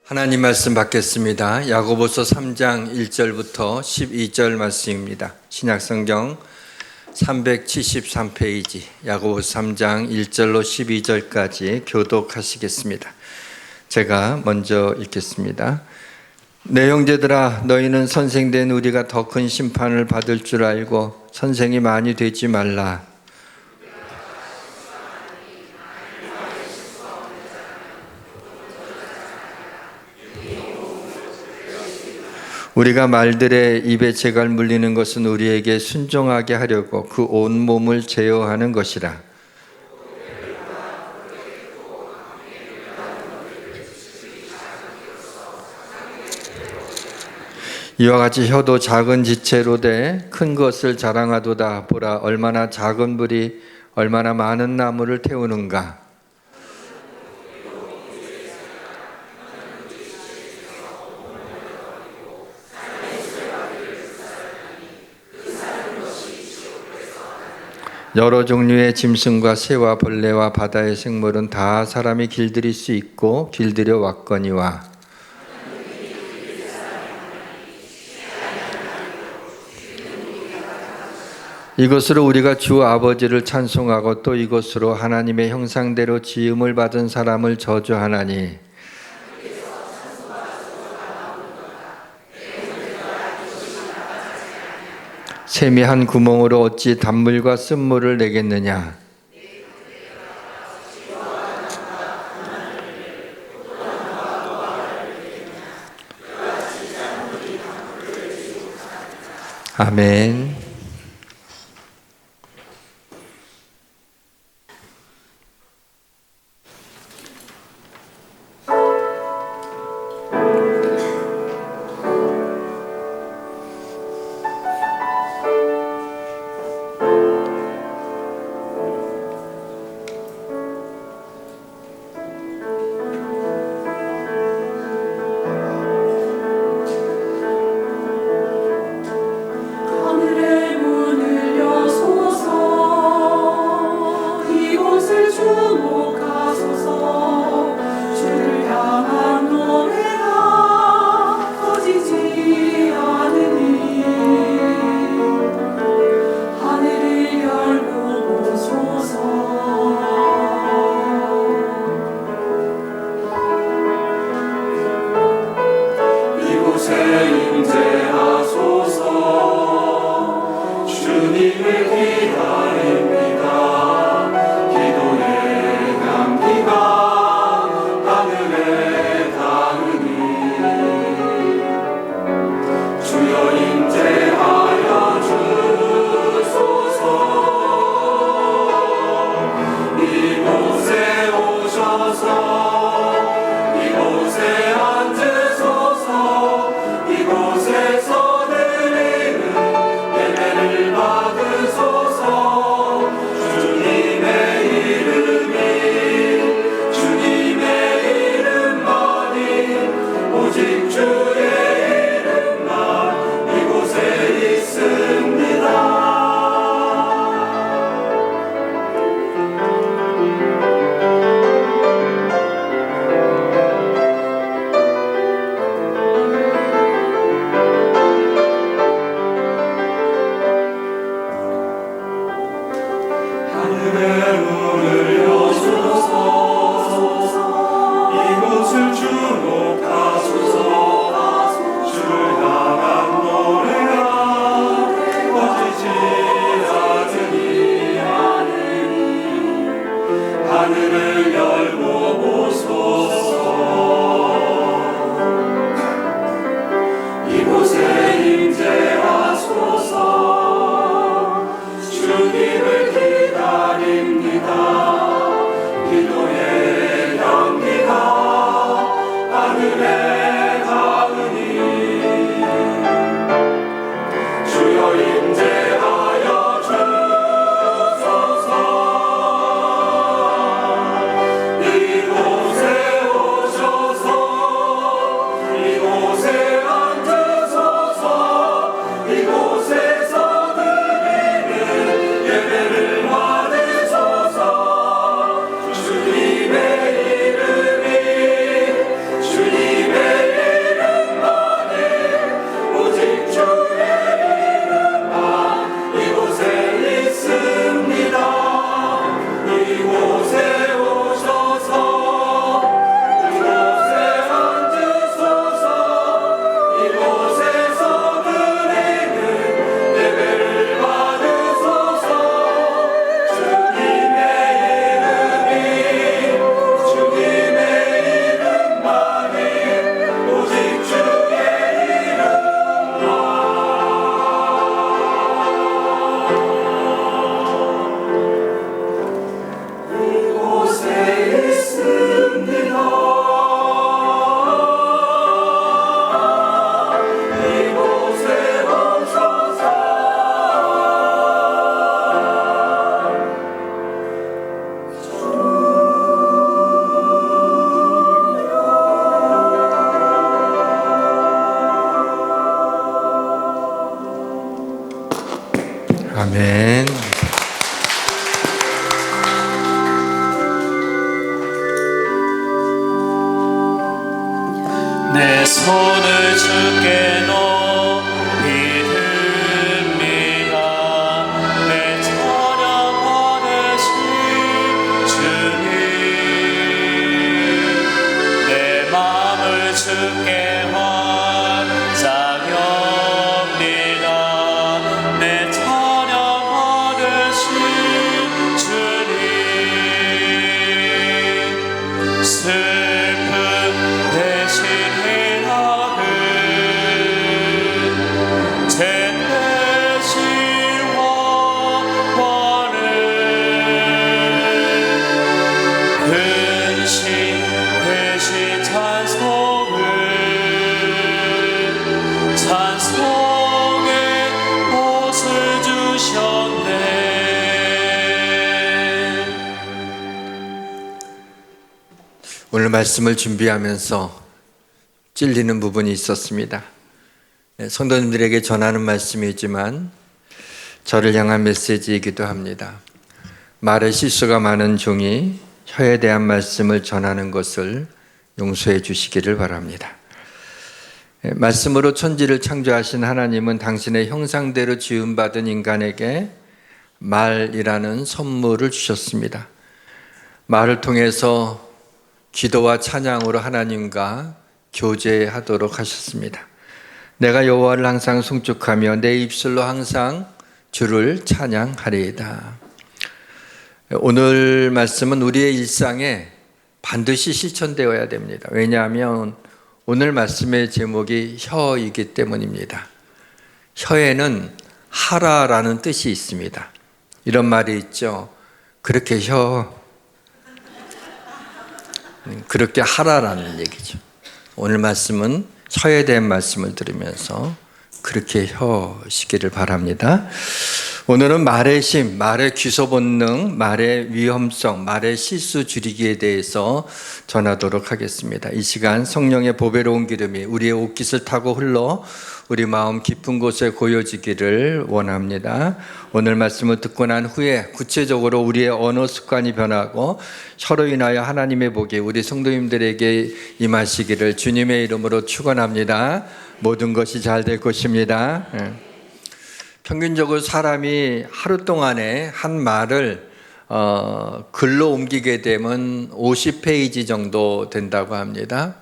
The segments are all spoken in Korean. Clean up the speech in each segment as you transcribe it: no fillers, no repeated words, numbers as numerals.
하나님 말씀 받겠습니다. 야고보서 3장 1절부터 12절 말씀입니다. 신약성경 373페이지 야고보서 3장 1절로 12절까지 교독하시겠습니다. 제가 먼저 읽겠습니다. 내 형제들아, 너희는 선생된 우리가 더 큰 심판을 받을 줄 알고 선생이 많이 되지 말라. 우리가 말들의 입에 재갈 물리는 것은 우리에게 순종하게 하려고 그 온 몸을 제어하는 것이라. 이와 같이 혀도 작은 지체로 돼 큰 것을 자랑하도다. 보라, 얼마나 작은 불이 얼마나 많은 나무를 태우는가. 여러 종류의 짐승과 새와 벌레와 바다의 생물은 다 사람이 길들일 수 있고 길들여 왔거니와, 이것으로 우리가 주 아버지를 찬송하고 또 이것으로 하나님의 형상대로 지음을 받은 사람을 저주하나니, 샘이 한 구멍으로 어찌 단물과 쓴물을 내겠느냐. 아멘. 이곳에서 드리는 예배를 받으소서. 아멘. 내 손을 주께 높이 듭니다. 내 찬양 받으신 주님, 내 마음을 주께 완전합니다. 내 찬양 받으신 주님, 슬픔 대신 오늘 말씀을 준비하면서 찔리는 부분이 있었습니다. 성도님들에게 전하는 말씀이지만 저를 향한 메시지이기도 합니다. 말에 실수가 많은 종이 혀에 대한 말씀을 전하는 것을 용서해 주시기를 바랍니다. 말씀으로 천지를 창조하신 하나님은 당신의 형상대로 지음받은 인간에게 말이라는 선물을 주셨습니다. 말을 통해서 기도와 찬양으로 하나님과 교제하도록 하셨습니다. 내가 여호와를 항상 송축하며 내 입술로 항상 주를 찬양하리이다. 오늘 말씀은 우리의 일상에 반드시 실천되어야 됩니다. 왜냐하면 오늘 말씀의 제목이 혀이기 때문입니다. 혀에는 하라라는 뜻이 있습니다. 이런 말이 있죠. 그렇게 그렇게 하라라는 얘기죠. 오늘 말씀은 혀에 대한 말씀을 들으면서 그렇게 혀시기를 바랍니다. 오늘은 말의 심, 말의 귀소 본능, 말의 위험성, 말의 실수 줄이기에 대해서 전하도록 하겠습니다. 이 시간 성령의 보배로운 기름이 우리의 옷깃을 타고 흘러 우리 마음 깊은 곳에 고여지기를 원합니다. 오늘 말씀을 듣고 난 후에 구체적으로 우리의 언어 습관이 변하고 혀로 인하여 하나님의 복이 우리 성도님들에게 임하시기를 주님의 이름으로 축원합니다. 모든 것이 잘 될 것입니다. 평균적으로 사람이 하루 동안에 한 말을 글로 옮기게 되면 50페이지 정도 된다고 합니다.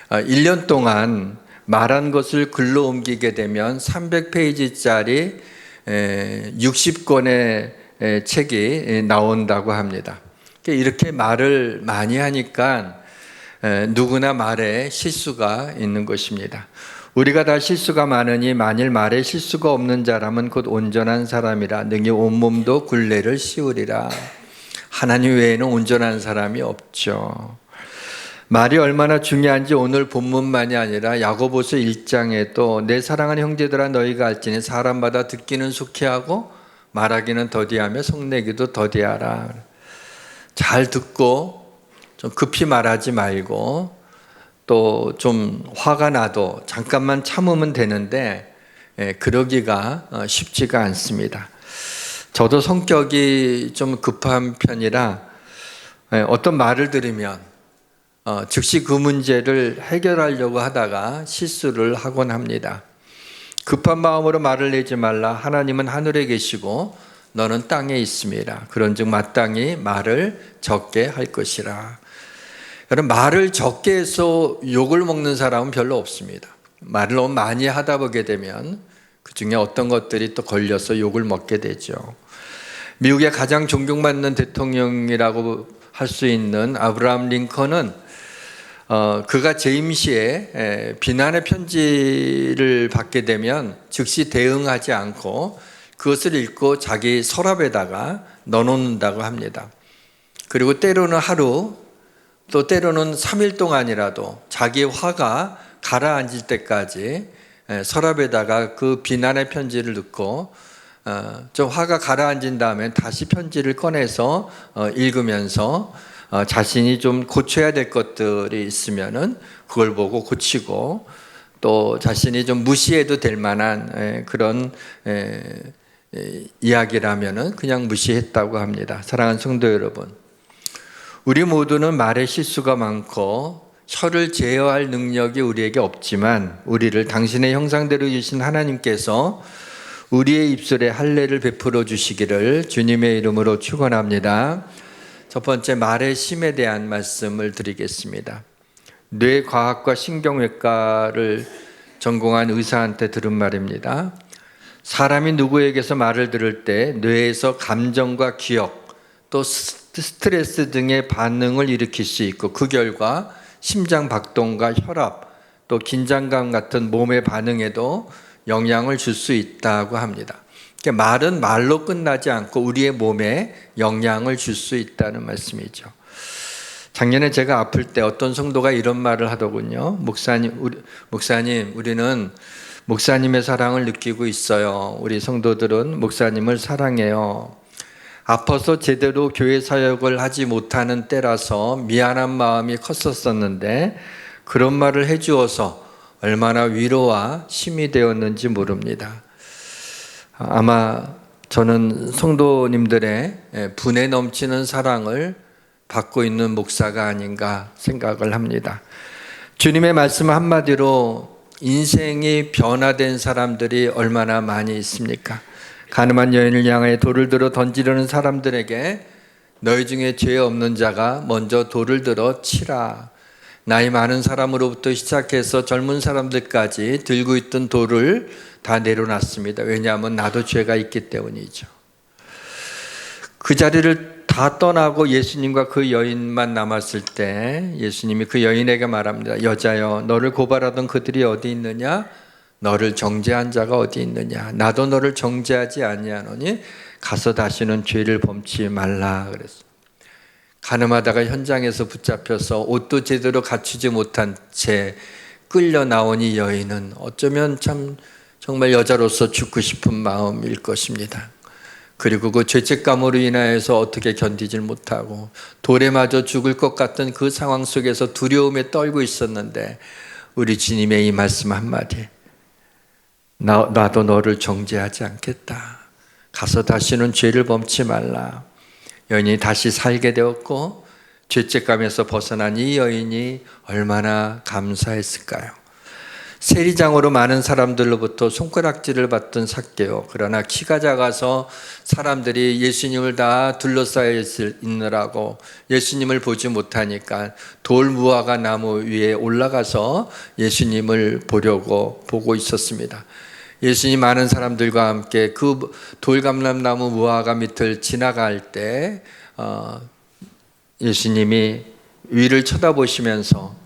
1년 동안 말한 것을 글로 옮기게 되면 300페이지짜리 60권의 책이 나온다고 합니다. 이렇게 말을 많이 하니까 누구나 말에 실수가 있는 것입니다. 우리가 다 실수가 많으니 만일 말에 실수가 없는 자라면 곧 온전한 사람이라 능히 온몸도 굴레를 씌우리라. 하나님 외에는 온전한 사람이 없죠. 말이 얼마나 중요한지 오늘 본문만이 아니라 야고보서 1장에도 내 사랑하는 형제들아 너희가 알지니 사람마다 듣기는 속히하고 말하기는 더디하며 성내기도 더디하라. 잘 듣고 좀 급히 말하지 말고 또 좀 화가 나도 잠깐만 참으면 되는데 그러기가 쉽지가 않습니다. 저도 성격이 좀 급한 편이라 어떤 말을 들으면 즉시 그 문제를 해결하려고 하다가 실수를 하곤 합니다. 급한 마음으로 말을 내지 말라. 하나님은 하늘에 계시고 너는 땅에 있습니다. 그런즉 마땅히 말을 적게 할 것이라. 여러분, 말을 적게 해서 욕을 먹는 사람은 별로 없습니다. 말을 너무 많이 하다 보게 되면 그 중에 어떤 것들이 또 걸려서 욕을 먹게 되죠. 미국의 가장 존경받는 대통령이라고 할 수 있는 아브라함 링컨은 그가 재임 시에 비난의 편지를 받게 되면 즉시 대응하지 않고 그것을 읽고 자기 서랍에다가 넣어놓는다고 합니다. 그리고 때로는 하루 또 때로는 3일 동안이라도 자기의 화가 가라앉을 때까지 서랍에다가 그 비난의 편지를 넣고 좀 화가 가라앉은 다음에 다시 편지를 꺼내서 읽으면서 자신이 좀 고쳐야 될 것들이 있으면은 그걸 보고 고치고 또 자신이 좀 무시해도 될 만한 그런 이야기라면은 그냥 무시했다고 합니다. 사랑하는 성도 여러분, 우리 모두는 말에 실수가 많고 혀를 제어할 능력이 우리에게 없지만 우리를 당신의 형상대로 주신 하나님께서 우리의 입술에 할례를 베풀어 주시기를 주님의 이름으로 축원합니다. 첫 번째, 말의 심에 대한 말씀을 드리겠습니다. 뇌과학과 신경외과를 전공한 의사한테 들은 말입니다. 사람이 누구에게서 말을 들을 때 뇌에서 감정과 기억 또 스트레스 등의 반응을 일으킬 수 있고 그 결과 심장 박동과 혈압 또 긴장감 같은 몸의 반응에도 영향을 줄 수 있다고 합니다. 그러니까 말은 말로 끝나지 않고 우리의 몸에 영향을 줄 수 있다는 말씀이죠. 작년에 제가 아플 때 어떤 성도가 이런 말을 하더군요. 목사님, 우리는 목사님의 사랑을 느끼고 있어요. 우리 성도들은 목사님을 사랑해요. 아파서 제대로 교회 사역을 하지 못하는 때라서 미안한 마음이 컸었는데 그런 말을 해주어서 얼마나 위로와 힘이 되었는지 모릅니다. 아마 저는 성도님들의 분에 넘치는 사랑을 받고 있는 목사가 아닌가 생각을 합니다. 주님의 말씀 한마디로 인생이 변화된 사람들이 얼마나 많이 있습니까? 가늠한 여인을 향하여 돌을 들어 던지려는 사람들에게 너희 중에 죄 없는 자가 먼저 돌을 들어 치라. 나이 많은 사람으로부터 시작해서 젊은 사람들까지 들고 있던 돌을 다 내려놨습니다. 왜냐하면 나도 죄가 있기 때문이죠. 그 자리를 다 떠나고 예수님과 그 여인만 남았을 때 예수님이 그 여인에게 말합니다. 여자여, 너를 고발하던 그들이 어디 있느냐? 너를 정죄한 자가 어디 있느냐? 나도 너를 정죄하지 아니하노니 가서 다시는 죄를 범치 말라 그랬어요. 가늠하다가 현장에서 붙잡혀서 옷도 제대로 갖추지 못한 채 끌려 나온 이 여인은 어쩌면 참 정말 여자로서 죽고 싶은 마음일 것입니다. 그리고 그 죄책감으로 인하여서 어떻게 견디질 못하고 돌에 맞아 죽을 것 같은 그 상황 속에서 두려움에 떨고 있었는데 우리 주님의 이 말씀 한마디, 나도 너를 정죄하지 않겠다. 가서 다시는 죄를 범치 말라. 여인이 다시 살게 되었고 죄책감에서 벗어난 이 여인이 얼마나 감사했을까요? 세리장으로 많은 사람들로부터 손가락질을 받던 삭개오. 그러나 키가 작아서 사람들이 예수님을 다 둘러싸여 있느라고 예수님을 보지 못하니까 돌 무화과 나무 위에 올라가서 예수님을 보고 있었습니다. 예수님 많은 사람들과 함께 그 돌감람나무 무화과 밑을 지나갈 때 예수님이 위를 쳐다보시면서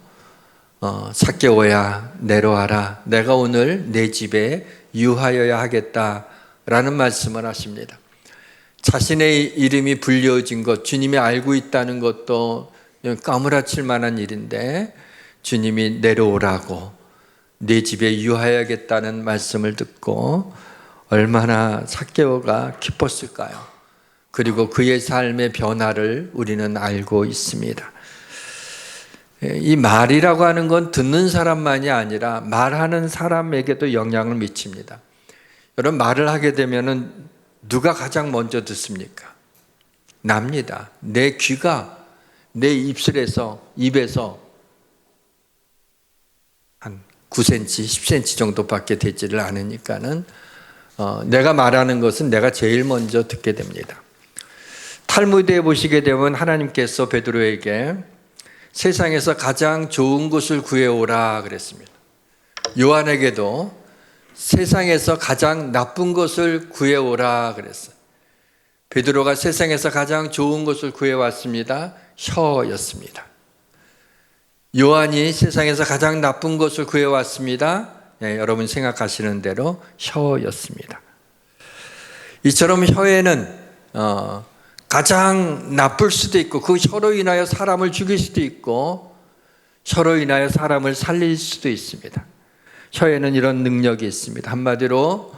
삭개오야 내려와라. 내가 오늘 내 집에 유하여야 하겠다라는 말씀을 하십니다. 자신의 이름이 불려진 것, 주님이 알고 있다는 것도 까무라칠 만한 일인데 주님이 내려오라고 내 집에 유하여야겠다는 말씀을 듣고 얼마나 삭개오가 기뻤을까요? 그리고 그의 삶의 변화를 우리는 알고 있습니다. 이 말이라고 하는 건 듣는 사람만이 아니라 말하는 사람에게도 영향을 미칩니다. 여러분, 말을 하게 되면은 누가 가장 먼저 듣습니까? 납니다. 내 귀가 내 입에서 한 9cm, 10cm 정도밖에 되지를 않으니까는 내가 말하는 것은 내가 제일 먼저 듣게 됩니다. 탈무드에 보시게 되면 하나님께서 베드로에게 세상에서 가장 좋은 것을 구해오라 그랬습니다. 요한에게도 세상에서 가장 나쁜 것을 구해오라 그랬어요. 베드로가 세상에서 가장 좋은 것을 구해왔습니다. 혀였습니다. 요한이 세상에서 가장 나쁜 것을 구해왔습니다. 여러분 생각하시는 대로 혀였습니다. 이처럼 혀에는 가장 나쁠 수도 있고 그 혀로 인하여 사람을 죽일 수도 있고 혀로 인하여 사람을 살릴 수도 있습니다. 혀에는 이런 능력이 있습니다. 한마디로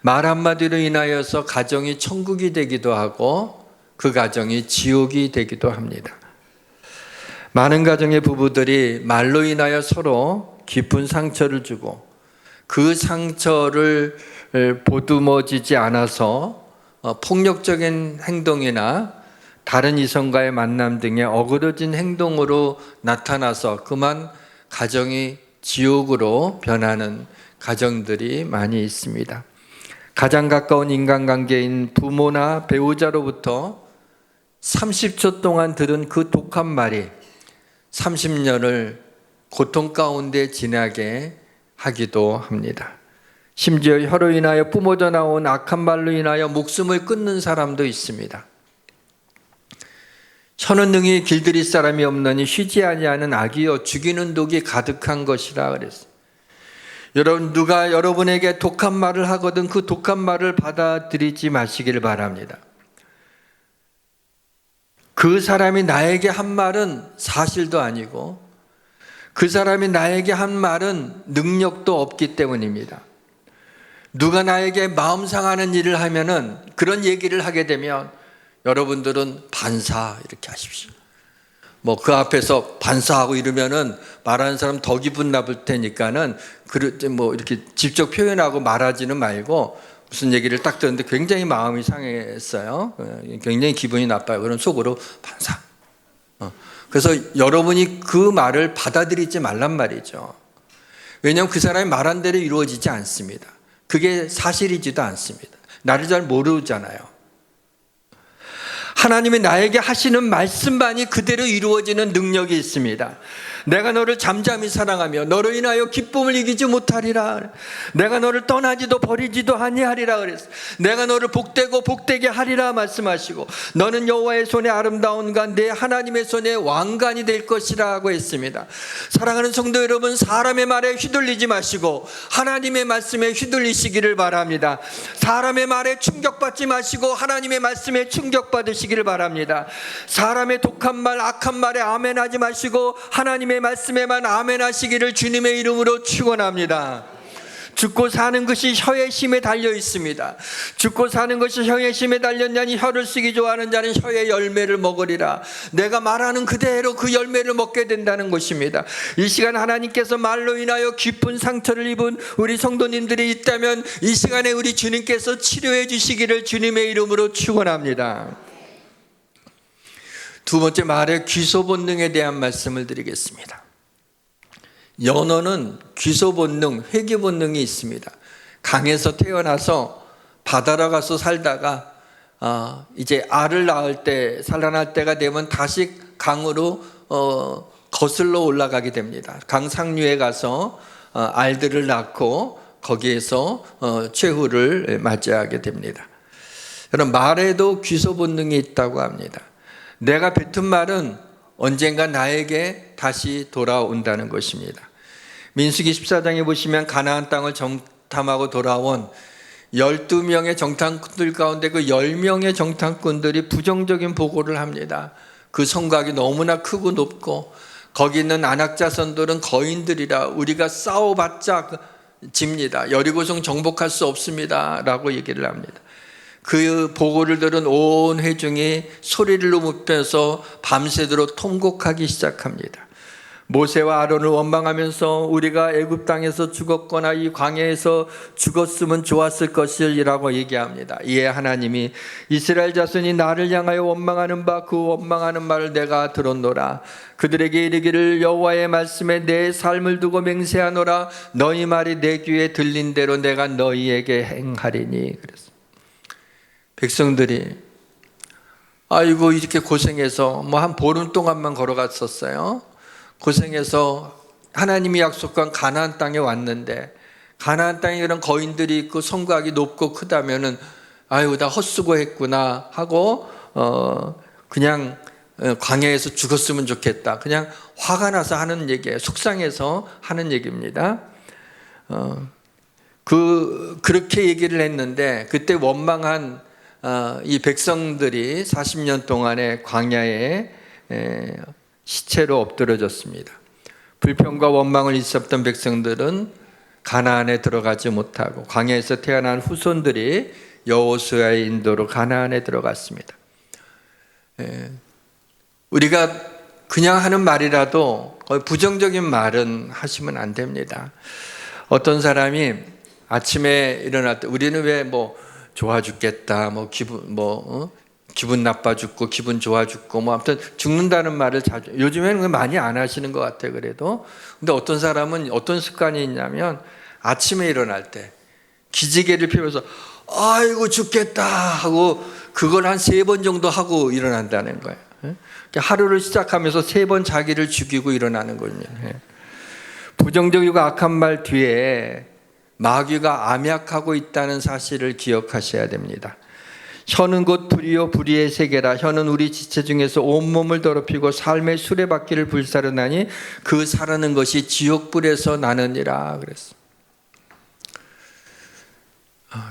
말 한마디로 인하여서 가정이 천국이 되기도 하고 그 가정이 지옥이 되기도 합니다. 많은 가정의 부부들이 말로 인하여 서로 깊은 상처를 주고 그 상처를 보듬어지지 않아서 폭력적인 행동이나 다른 이성과의 만남 등의 어그러진 행동으로 나타나서 그만 가정이 지옥으로 변하는 가정들이 많이 있습니다. 가장 가까운 인간관계인 부모나 배우자로부터 30초 동안 들은 그 독한 말이 30년을 고통 가운데 지나게 하기도 합니다. 심지어 혀로 인하여 뿜어져 나온 악한 말로 인하여 목숨을 끊는 사람도 있습니다. 혀는 능히 길들일 사람이 없느니 쉬지 아니하는 악이요 죽이는 독이 가득한 것이라 그랬어요. 여러분, 누가 여러분에게 독한 말을 하거든 그 독한 말을 받아들이지 마시길 바랍니다. 그 사람이 나에게 한 말은 사실도 아니고 그 사람이 나에게 한 말은 능력도 없기 때문입니다. 누가 나에게 마음 상하는 일을 하면은 그런 얘기를 하게 되면 여러분들은 반사 이렇게 하십시오. 뭐 그 앞에서 반사하고 이러면은 말하는 사람 더 기분 나쁠 테니까는 뭐 이렇게 직접 표현하고 말하지는 말고 무슨 얘기를 딱 들었는데 굉장히 마음이 상했어요. 굉장히 기분이 나빠요. 그럼 속으로 반사. 그래서 여러분이 그 말을 받아들이지 말란 말이죠. 왜냐하면 그 사람이 말한 대로 이루어지지 않습니다. 그게 사실이지도 않습니다. 나를 잘 모르잖아요. 하나님이 나에게 하시는 말씀만이 그대로 이루어지는 능력이 있습니다. 내가 너를 잠잠히 사랑하며 너로 인하여 기쁨을 이기지 못하리라. 내가 너를 떠나지도 버리지도 아니하리라 그랬어요. 내가 너를 복되고 복되게 하리라 말씀하시고 너는 여호와의 손에 아름다운 관 내 하나님의 손에 왕관이 될 것이라고 했습니다. 사랑하는 성도 여러분, 사람의 말에 휘둘리지 마시고 하나님의 말씀에 휘둘리시기를 바랍니다. 사람의 말에 충격받지 마시고 하나님의 말씀에 충격받으시기를 바랍니다. 사람의 독한 말, 악한 말에 아멘하지 마시고 하나님의 말씀에만 아멘하시기를 주님의 이름으로 축원합니다. 죽고 사는 것이 혀의 힘에 달려 있습니다. 죽고 사는 것이 혀의 힘에 달렸냐니 혀를 쓰기 좋아하는 자는 혀의 열매를 먹으리라. 내가 말하는 그대로 그 열매를 먹게 된다는 것입니다. 이 시간 하나님께서 말로 인하여 깊은 상처를 입은 우리 성도님들이 있다면 이 시간에 우리 주님께서 치료해 주시기를 주님의 이름으로 축원합니다. 두 번째, 말의 귀소 본능에 대한 말씀을 드리겠습니다. 연어는 귀소 본능, 회귀 본능이 있습니다. 강에서 태어나서 바다로 가서 살다가 이제 알을 낳을 때, 산란할 때가 되면 다시 강으로 거슬러 올라가게 됩니다. 강 상류에 가서 알들을 낳고 거기에서 최후를 맞이하게 됩니다. 여러분, 말에도 귀소 본능이 있다고 합니다. 내가 뱉은 말은 언젠가 나에게 다시 돌아온다는 것입니다. 민수기 14장에 보시면 가나안 땅을 정탐하고 돌아온 12명의 정탐꾼들 가운데 그 10명의 정탐꾼들이 부정적인 보고를 합니다. 그 성곽이 너무나 크고 높고 거기 있는 안악자손들은 거인들이라 우리가 싸워봤자 집니다. 여리고성 정복할 수 없습니다 라고 얘기를 합니다. 그 보고를 들은 온 회중이 소리를 높여서 밤새도록 통곡하기 시작합니다. 모세와 아론을 원망하면서 우리가 애굽 땅에서 죽었거나 이 광야에서 죽었으면 좋았을 것이라고 얘기합니다. 이에 하나님이 이스라엘 자손이 나를 향하여 원망하는 바 그 원망하는 말을 내가 들었노라. 그들에게 이르기를 여호와의 말씀에 내 삶을 두고 맹세하노라. 너희 말이 내 귀에 들린 대로 내가 너희에게 행하리니. 그랬습니다. 백성들이 아이고 이렇게 고생해서 뭐 한 보름 동안만 걸어갔었어요. 고생해서 하나님이 약속한 가나안 땅에 왔는데 가나안 땅에 그런 거인들이 있고 성곽이 높고 크다면은 아유 나 헛수고했구나 하고 그냥 광야에서 죽었으면 좋겠다. 그냥 화가 나서 하는 얘기예요. 속상해서 하는 얘기입니다. 그렇게 얘기를 했는데 그때 원망한 이 백성들이 40년 동안의 광야에 시체로 엎드려졌습니다. 불평과 원망을 있었던 백성들은 가나안에 들어가지 못하고 광야에서 태어난 후손들이 여호수아의 인도로 가나안에 들어갔습니다. 우리가 그냥 하는 말이라도 부정적인 말은 하시면 안 됩니다. 어떤 사람이 아침에 일어날 때 우리는 왜 뭐 좋아 죽겠다, 뭐 기분 나빠 죽고 기분 좋아 죽고 뭐 아무튼 죽는다는 말을 자주, 요즘에는 많이 안 하시는 것 같아요. 그래도 근데 어떤 사람은 어떤 습관이 있냐면 아침에 일어날 때 기지개를 펴면서 아이고 죽겠다 하고 그걸 한 3번 정도 하고 일어난다는 거예요. 하루를 시작하면서 3번 자기를 죽이고 일어나는 거거든요. 부정적이고 악한 말 뒤에 마귀가 암약하고 있다는 사실을 기억하셔야 됩니다. 혀는 곧 불이요 불의의 세계라. 혀는 우리 지체 중에서 온몸을 더럽히고 삶의 수레바퀴를 불사르나니 그 사르는 것이 지옥불에서 나느니라 그랬어.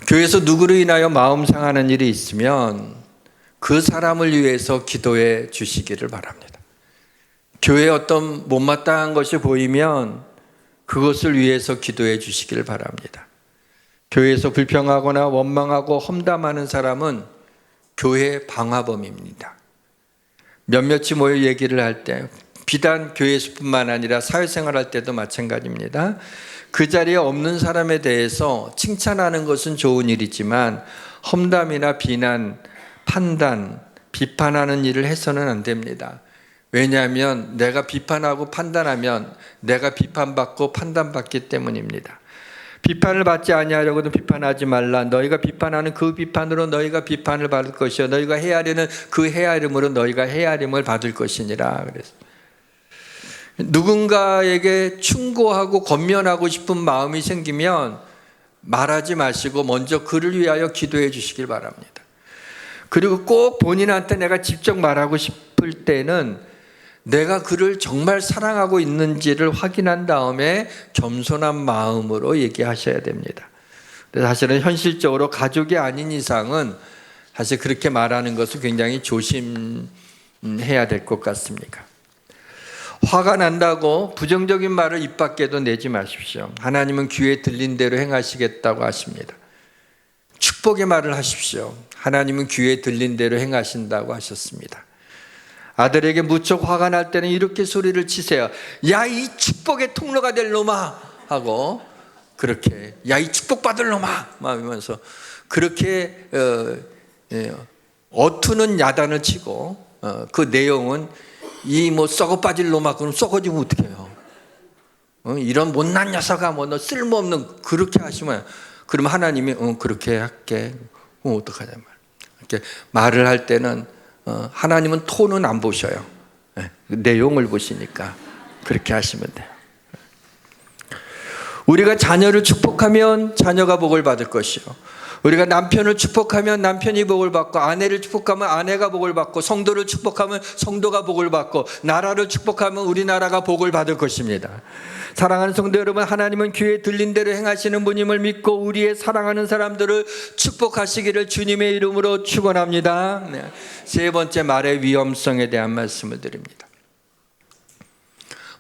교회에서 누구로 인하여 마음 상하는 일이 있으면 그 사람을 위해서 기도해 주시기를 바랍니다. 교회에 어떤 못마땅한 것이 보이면 그것을 위해서 기도해 주시기를 바랍니다. 교회에서 불평하거나 원망하고 험담하는 사람은 교회 방화범입니다. 몇몇이 모여 얘기를 할 때, 비단 교회에서뿐만 아니라 사회생활 할 때도 마찬가지입니다. 그 자리에 없는 사람에 대해서 칭찬하는 것은 좋은 일이지만 험담이나 비난, 판단, 비판하는 일을 해서는 안 됩니다. 왜냐하면 내가 비판하고 판단하면 내가 비판받고 판단받기 때문입니다. 비판을 받지 아니하려고도 비판하지 말라. 너희가 비판하는 그 비판으로 너희가 비판을 받을 것이요 너희가 헤아리는 그 헤아림으로 너희가 헤아림을 받을 것이니라. 그래서 누군가에게 충고하고 권면하고 싶은 마음이 생기면 말하지 마시고 먼저 그를 위하여 기도해 주시길 바랍니다. 그리고 꼭 본인한테 내가 직접 말하고 싶을 때는 내가 그를 정말 사랑하고 있는지를 확인한 다음에 겸손한 마음으로 얘기하셔야 됩니다. 사실은 현실적으로 가족이 아닌 이상은 사실 그렇게 말하는 것을 굉장히 조심해야 될 것 같습니다. 화가 난다고 부정적인 말을 입 밖에도 내지 마십시오. 하나님은 귀에 들린 대로 행하시겠다고 하십니다. 축복의 말을 하십시오. 하나님은 귀에 들린 대로 행하신다고 하셨습니다. 아들에게 무척 화가 날 때는 이렇게 소리를 치세요. 야, 이 축복의 통로가 될 놈아 하고 그렇게 야, 이 축복받을 놈아 하면서 그렇게 어투는 야단을 치고 그 내용은 이 뭐 썩어 빠질 놈아 그럼 썩어지면 어떡해요? 이런 못난 녀석아 뭐 너 쓸모없는 그렇게 하시면 그러면 하나님이 그렇게 할게. 어떡하냐 말. 이렇게 말을 할 때는 하나님은 톤은 안 보셔요. 내용을 보시니까 그렇게 하시면 돼요. 우리가 자녀를 축복하면 자녀가 복을 받을 것이요 우리가 남편을 축복하면 남편이 복을 받고 아내를 축복하면 아내가 복을 받고 성도를 축복하면 성도가 복을 받고 나라를 축복하면 우리나라가 복을 받을 것입니다. 사랑하는 성도 여러분, 하나님은 귀에 들린 대로 행하시는 분임을 믿고 우리의 사랑하는 사람들을 축복하시기를 주님의 이름으로 축원합니다. 네. 세 번째, 말의 위험성에 대한 말씀을 드립니다.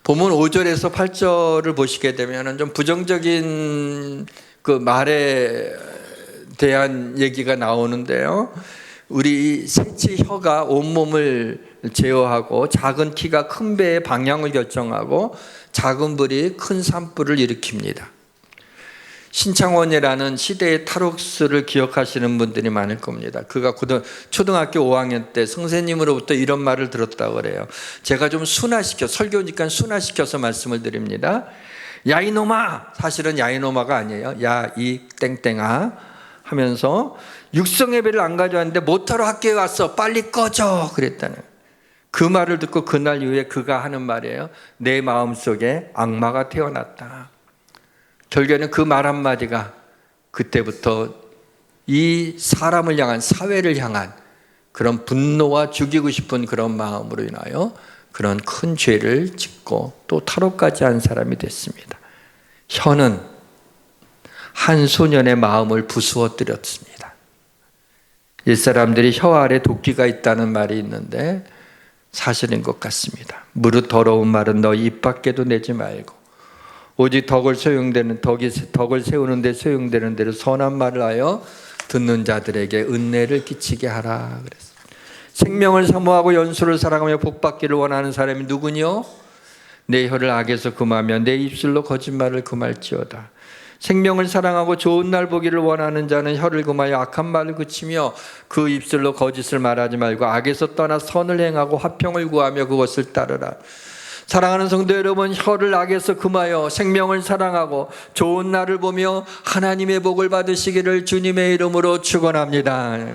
본문 5절에서 8절을 보시게 되면 좀 부정적인 그 말에 대한 얘기가 나오는데요. 우리 셋째 혀가 온몸을 제어하고 작은 키가 큰 배의 방향을 결정하고 작은 불이 큰 산불을 일으킵니다. 신창원이라는 시대의 탈옥수를 기억하시는 분들이 많을 겁니다. 그가 초등학교 5학년 때 선생님으로부터 이런 말을 들었다고 그래요. 제가 좀 설교니까 순화시켜서 말씀을 드립니다. 야 이놈아, 사실은 야 이놈아가 아니에요. 야 이 땡땡아 하면서 육성예배를 안 가져왔는데 못하러 학교에 왔어. 빨리 꺼져 그랬다는. 그 말을 듣고 그날 이후에 그가 하는 말이에요. 내 마음속에 악마가 태어났다. 결국에는 그 말 한마디가 그때부터 이 사람을 향한, 사회를 향한 그런 분노와 죽이고 싶은 그런 마음으로 인하여 그런 큰 죄를 짓고 또 탈옥까지 한 사람이 됐습니다. 혀는 한 소년의 마음을 부수어뜨렸습니다. 옛사람들이 혀 아래 도끼가 있다는 말이 있는데 사실인 것 같습니다. 무릇 더러운 말은 너 입 밖에도 내지 말고 오직 덕을 세우는 데 소용되는 대로 선한 말을 하여 듣는 자들에게 은혜를 끼치게 하라 그랬어요. 생명을 사모하고 연수를 사랑하며 복받기를 원하는 사람이 누구뇨? 내 혀를 악에서 금하며 내 입술로 거짓말을 금할지어다. 생명을 사랑하고 좋은 날 보기를 원하는 자는 혀를 금하여 악한 말을 그치며 그 입술로 거짓을 말하지 말고 악에서 떠나 선을 행하고 화평을 구하며 그것을 따르라. 사랑하는 성도 여러분, 혀를 악에서 금하여 생명을 사랑하고 좋은 날을 보며 하나님의 복을 받으시기를 주님의 이름으로 축원합니다.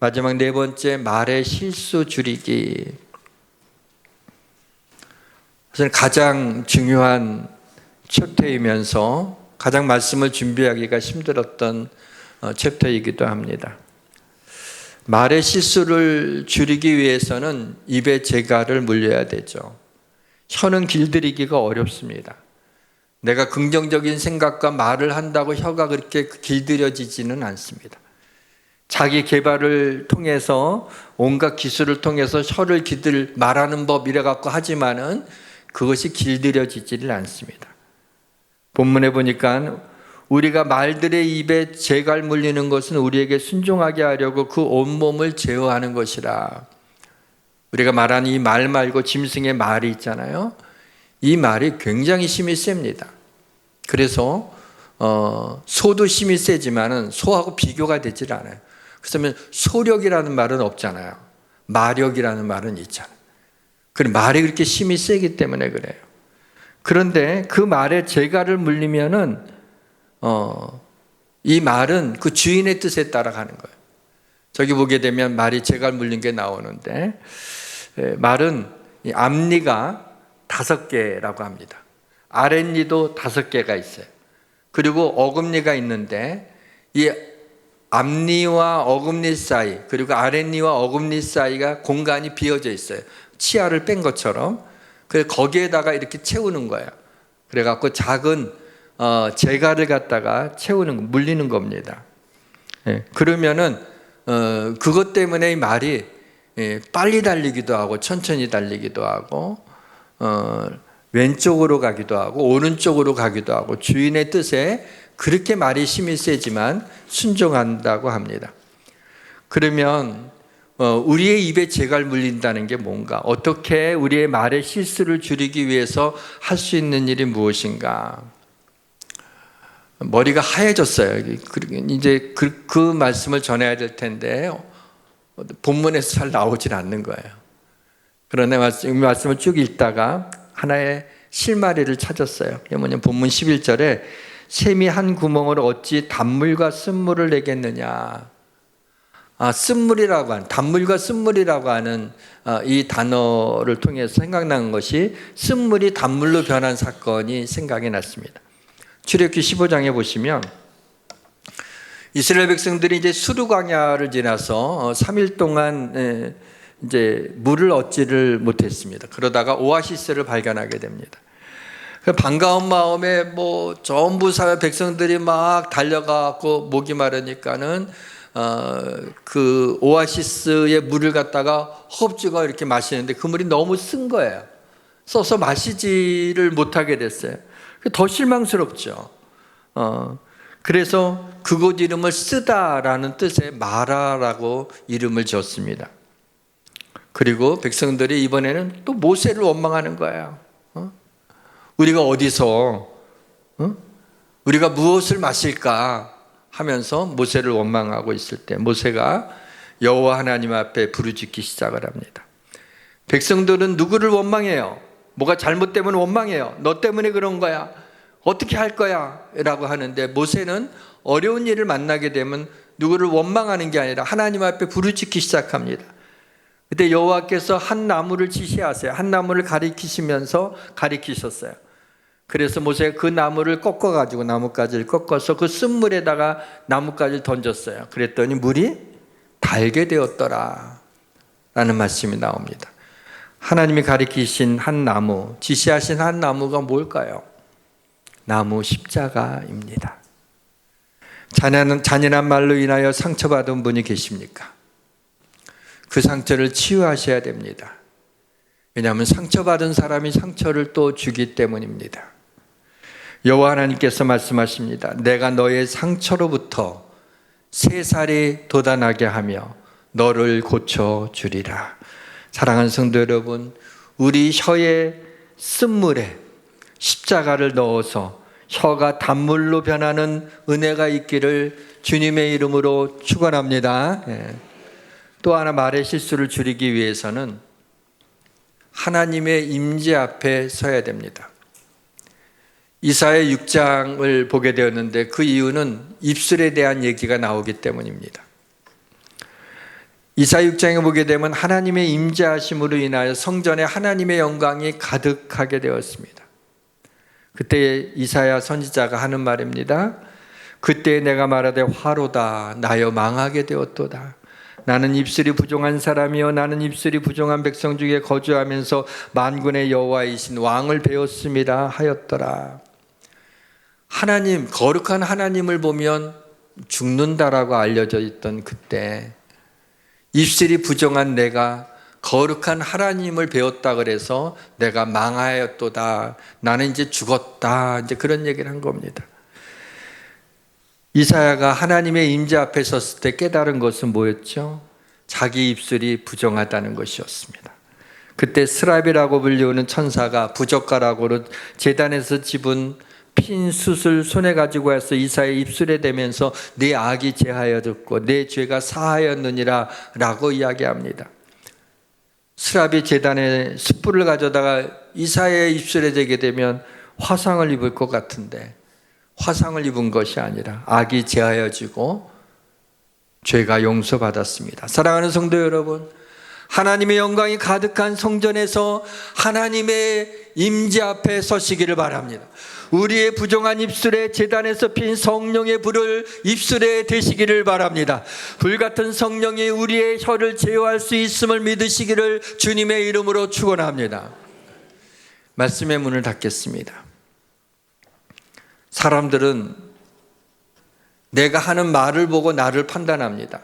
마지막 네 번째, 말의 실수 줄이기. 그것은 가장 중요한 챕터이면서 가장 말씀을 준비하기가 힘들었던 챕터이기도 합니다. 말의 실수를 줄이기 위해서는 입에 재갈을 물려야 되죠. 혀는 길들이기가 어렵습니다. 내가 긍정적인 생각과 말을 한다고 혀가 그렇게 길들여지지는 않습니다. 자기 개발을 통해서 온갖 기술을 통해서 혀를 말하는 법 이래 갖고 하지만은 그것이 길들여지지를 않습니다. 본문에 보니까 우리가 말들의 입에 재갈 물리는 것은 우리에게 순종하게 하려고 그 온몸을 제어하는 것이라. 우리가 말하는 이 말 말고 짐승의 말이 있잖아요. 이 말이 굉장히 힘이 셉니다. 그래서 소도 힘이 세지만은 소하고 비교가 되질 않아요. 그렇다면 소력이라는 말은 없잖아요. 마력이라는 말은 있잖아요. 말이 그렇게 힘이 세기 때문에 그래요. 그런데 그 말에 재갈을 물리면은 이 말은 그 주인의 뜻에 따라가는 거예요. 저기 보게 되면 말이 재갈 물린 게 나오는데 말은 앞니가 5개라고 합니다. 아랫니도 5개가 있어요. 그리고 어금니가 있는데 이 앞니와 어금니 사이 그리고 아랫니와 어금니 사이가 공간이 비어져 있어요. 치아를 뺀 것처럼. 그래서 거기에다가 이렇게 채우는 거예요. 그래갖고 작은 재갈을 갖다가 물리는 겁니다. 그러면은 그것 때문에 이 말이 빨리 달리기도 하고 천천히 달리기도 하고 왼쪽으로 가기도 하고 오른쪽으로 가기도 하고 주인의 뜻에 그렇게 말이 힘이 세지만 순종한다고 합니다. 그러면 우리의 입에 재갈 물린다는 게 뭔가? 어떻게 우리의 말의 실수를 줄이기 위해서 할 수 있는 일이 무엇인가? 머리가 하얘졌어요. 이제 그 말씀을 전해야 될 텐데 본문에서 잘 나오질 않는 거예요. 그러나 말씀을 쭉 읽다가 하나의 실마리를 찾았어요. 뭐냐면 본문 11절에 샘이 한 구멍으로 어찌 단물과 쓴물을 내겠느냐. 쓴물이라고 하는, 단물과 쓴물이라고 하는 이 단어를 통해서 생각나는 것이 쓴물이 단물로 변한 사건이 생각이 났습니다. 출애굽기 15장에 보시면 이스라엘 백성들이 이제 수르 광야를 지나서 3일 동안 이제 물을 얻지를 못했습니다. 그러다가 오아시스를 발견하게 됩니다. 반가운 마음에 전부 백성들이 막 달려가고 목이 마르니까는 그 오아시스의 물을 갖다가 허겁지겁 이렇게 마시는데 그 물이 너무 쓴 거예요. 써서 마시지를 못하게 됐어요. 더 실망스럽죠. 그래서 그곳 이름을 쓰다라는 뜻의 마라라고 이름을 지었습니다. 그리고 백성들이 이번에는 또 모세를 원망하는 거예요. 우리가 어디서 우리가 무엇을 마실까 하면서 모세를 원망하고 있을 때 모세가 여호와 하나님 앞에 부르짖기 시작을 합니다. 백성들은 누구를 원망해요? 뭐가 잘못되면 원망해요. 너 때문에 그런 거야. 어떻게 할 거야? 라고 하는데 모세는 어려운 일을 만나게 되면 누구를 원망하는 게 아니라 하나님 앞에 부르짖기 시작합니다. 그때 여호와께서 한 나무를 지시하세요. 한 나무를 가리키셨어요. 그래서 모세가 그 나무를 꺾어가지고 나뭇가지를 꺾어서 그 쓴물에다가 나뭇가지를 던졌어요. 그랬더니 물이 달게 되었더라 라는 말씀이 나옵니다. 하나님이 가리키신 한 나무, 지시하신 한 나무가 뭘까요? 나무 십자가입니다. 잔인한 말로 인하여 상처받은 분이 계십니까? 그 상처를 치유하셔야 됩니다. 왜냐하면 상처받은 사람이 상처를 또 주기 때문입니다. 여호와 하나님께서 말씀하십니다. 내가 너의 상처로부터 새살이 돋아나게 하며 너를 고쳐주리라. 사랑하는 성도 여러분, 우리 혀의 쓴물에 십자가를 넣어서 혀가 단물로 변하는 은혜가 있기를 주님의 이름으로 축원합니다. 예. 또 하나 말의 실수를 줄이기 위해서는 하나님의 임재 앞에 서야 됩니다. 이사야 6장을 보게 되었는데 그 이유는 입술에 대한 얘기가 나오기 때문입니다. 이사야 6장에 보게 되면 하나님의 임재하심으로 인하여 성전에 하나님의 영광이 가득하게 되었습니다. 그때 이사야 선지자가 하는 말입니다. 그때 내가 말하되 화로다 나여 망하게 되었도다. 나는 입술이 부정한 사람이요 나는 입술이 부정한 백성 중에 거주하면서 만군의 여호와이신 왕을 배웠습니다 하였더라. 하나님, 거룩한 하나님을 보면 죽는다라고 알려져 있던 그때 입술이 부정한 내가 거룩한 하나님을 배웠다 그래서 내가 망하였도다. 나는 이제 죽었다. 이제 그런 얘기를 한 겁니다. 이사야가 하나님의 임재 앞에 섰을 때 깨달은 것은 뭐였죠? 자기 입술이 부정하다는 것이었습니다. 그때 스랍이라고 불리우는 천사가 부젓가락으로 제단에서 집은 핀 숯을 손에 가지고 와서 이사야의 입술에 대면서 네 악이 제하여졌고 내 죄가 사하였느니라 라고 이야기합니다. 스랍이 제단에 숯불을 가져다가 이사야의 입술에 대게 되면 화상을 입을 것 같은데 화상을 입은 것이 아니라 악이 제하여지고 죄가 용서받았습니다. 사랑하는 성도 여러분, 하나님의 영광이 가득한 성전에서 하나님의 임재 앞에 서시기를 바랍니다. 우리의 부정한 입술에 제단에서 핀 성령의 불을 입술에 대시기를 바랍니다. 불같은 성령이 우리의 혀를 제어할 수 있음을 믿으시기를 주님의 이름으로 축원합니다. 말씀의 문을 닫겠습니다. 사람들은 내가 하는 말을 보고 나를 판단합니다.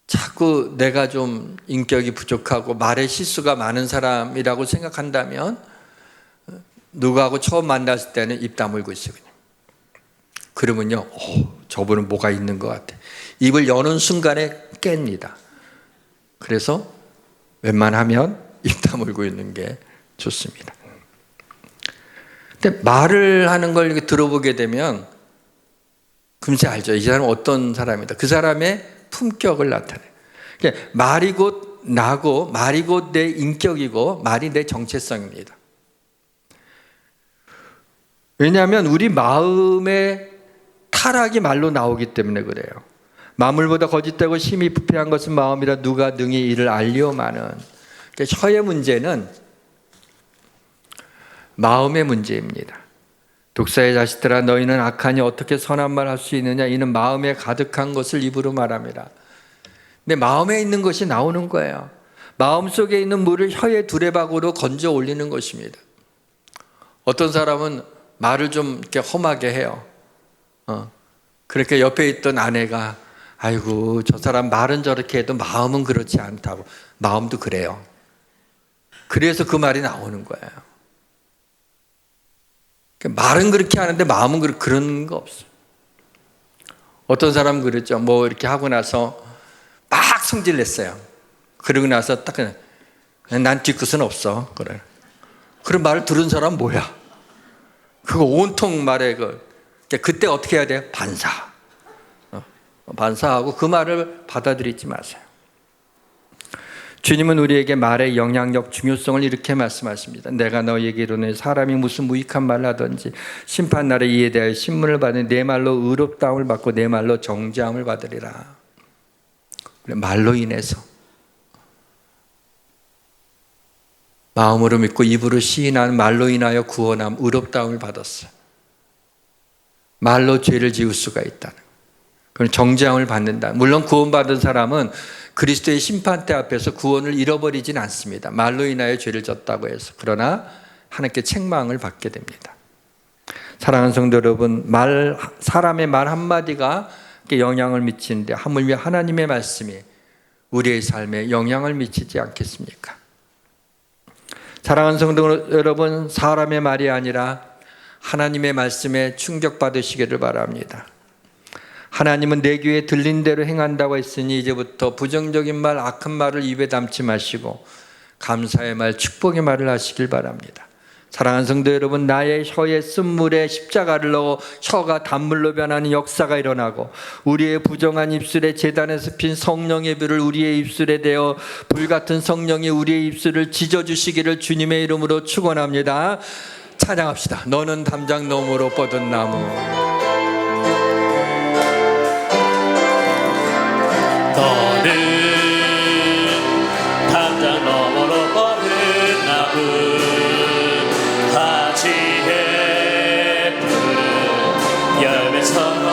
자꾸 내가 좀 인격이 부족하고 말에 실수가 많은 사람이라고 생각한다면 누구하고 처음 만났을 때는 입 다물고 있어요. 그러면요, 저분은 뭐가 있는 것 같아. 입을 여는 순간에 깹니다. 그래서 웬만하면 입 다물고 있는 게 좋습니다. 근데 말을 하는 걸 이렇게 들어보게 되면 금세 알죠. 이 사람은 어떤 사람이다. 그 사람의 품격을 나타내요. 말이 곧 나고 말이 곧 내 인격이고 말이 내 정체성입니다. 왜냐하면 우리 마음의 타락이 말로 나오기 때문에 그래요. 만물보다 거짓되고 심히 부패한 것은 마음이라 누가 능히 이를 알리오마는. 그러니까 혀의 문제는 마음의 문제입니다. 독사의 자식들아 너희는 악하니 어떻게 선한 말 할 수 있느냐. 이는 마음에 가득한 것을 입으로 말합니다. 근데 마음에 있는 것이 나오는 거예요. 마음속에 있는 물을 혀의 두레박으로 건져 올리는 것입니다. 어떤 사람은 말을 좀 이렇게 험하게 해요. 그렇게 옆에 있던 아내가 아이고 저 사람 말은 저렇게 해도 마음은 그렇지 않다고. 마음도 그래요. 그래서 그 말이 나오는 거예요. 말은 그렇게 하는데 마음은 그런 거 없어요. 어떤 사람은 그랬죠. 뭐 이렇게 하고 나서 막 성질 냈어요. 그러고 나서 딱 난 뒤끝은 없어. 그래. 그런 말을 들은 사람은 뭐야? 그거 온통 말에 그때 어떻게 해야 돼요? 반사. 반사하고 그 말을 받아들이지 마세요. 주님은 우리에게 말의 영향력, 중요성을 이렇게 말씀하십니다. 내가 너희에게 이르노니 사람이 무슨 무익한 말을 하든지 심판날에 이에 대하여 신문을 받으니 내 말로 의롭다함을 받고 내 말로 정죄함을 받으리라. 말로 인해서 마음으로 믿고 입으로 시인하는 말로 인하여 구원함, 의롭다함을 받았어요. 말로 죄를 지을 수가 있다는 그럼 정죄함을 받는다. 물론 구원받은 사람은 그리스도의 심판대 앞에서 구원을 잃어버리진 않습니다. 말로 인하여 죄를 졌다고 해서. 그러나 하나님께 책망을 받게 됩니다. 사랑하는 성도 여러분, 사람의 말 한마디가 영향을 미치는데 하물며 하나님의 말씀이 우리의 삶에 영향을 미치지 않겠습니까? 사랑하는 성도 여러분, 사람의 말이 아니라 하나님의 말씀에 충격받으시기를 바랍니다. 하나님은 내 귀에 들린 대로 행한다고 했으니 이제부터 부정적인 말, 악한 말을 입에 담지 마시고 감사의 말, 축복의 말을 하시길 바랍니다. 사랑하는 성도 여러분, 나의 혀에 쓴물에 십자가를 넣어 혀가 단물로 변하는 역사가 일어나고, 우리의 부정한 입술에 제단에서 핀 성령의 불을 우리의 입술에 대어 불같은 성령이 우리의 입술을 찢어주시기를 주님의 이름으로 축원합니다. 찬양합시다. 너는 담장 너머로 뻗은 나무. 너는 담장 너머로 뻗은 나무 가지에 푸른 열매처럼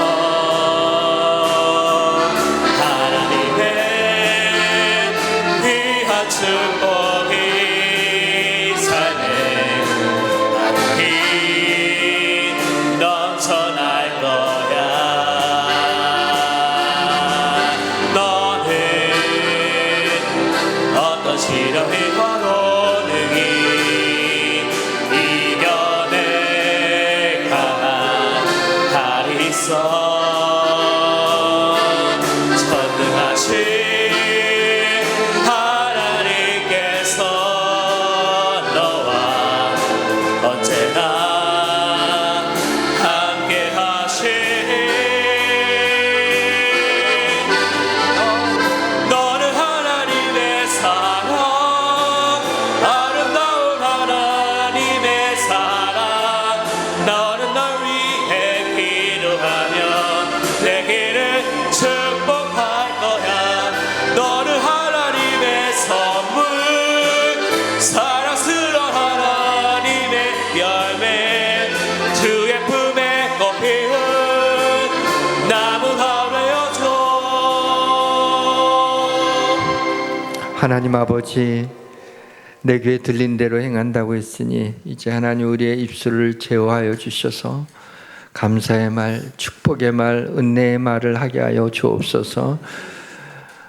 하나님의 귀한 축복이 삶에 넘쳐날 거야. 너는 어떤 시련과 고능이 이겨낼 강한 달이 있어. 전능하신 하나님께서 너와 언제나 함께 하시니 너는 하나님의 사랑, 아름다운 하나님의 사랑. 너는 널 위해 기도하며 내 길을 축복할 거야. 너는 하나님의 선물, 사랑스러운 하나님의 열매, 주의 품에 꽃피운 나무가 되어줘. 하나님 아버지, 내 귀에 들린 대로 행한다고 했으니 이제 하나님 우리의 입술을 제어하여 주셔서 감사의 말, 축복의 말, 은혜의 말을 하게 하여 주옵소서.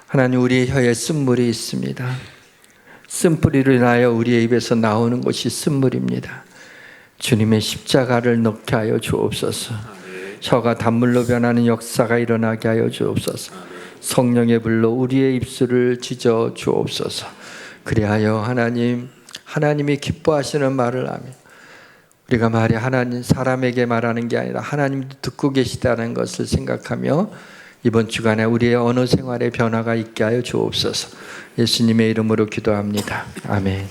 하나님, 우리의 혀에 쓴물이 있습니다. 쓴뿌리로 인하여 우리의 입에서 나오는 것이 쓴물입니다. 주님의 십자가를 넣게 하여 주옵소서. 혀가 단물로 변하는 역사가 일어나게 하여 주옵소서. 성령의 불로 우리의 입술을 찢어 주옵소서. 그리하여 하나님이 기뻐하시는 말을 하며, 우리가 말이 하나님 사람에게 말하는 게 아니라 하나님도 듣고 계시다는 것을 생각하며 이번 주간에 우리의 언어 생활에 변화가 있게 하여 주옵소서. 예수님의 이름으로 기도합니다. 아멘.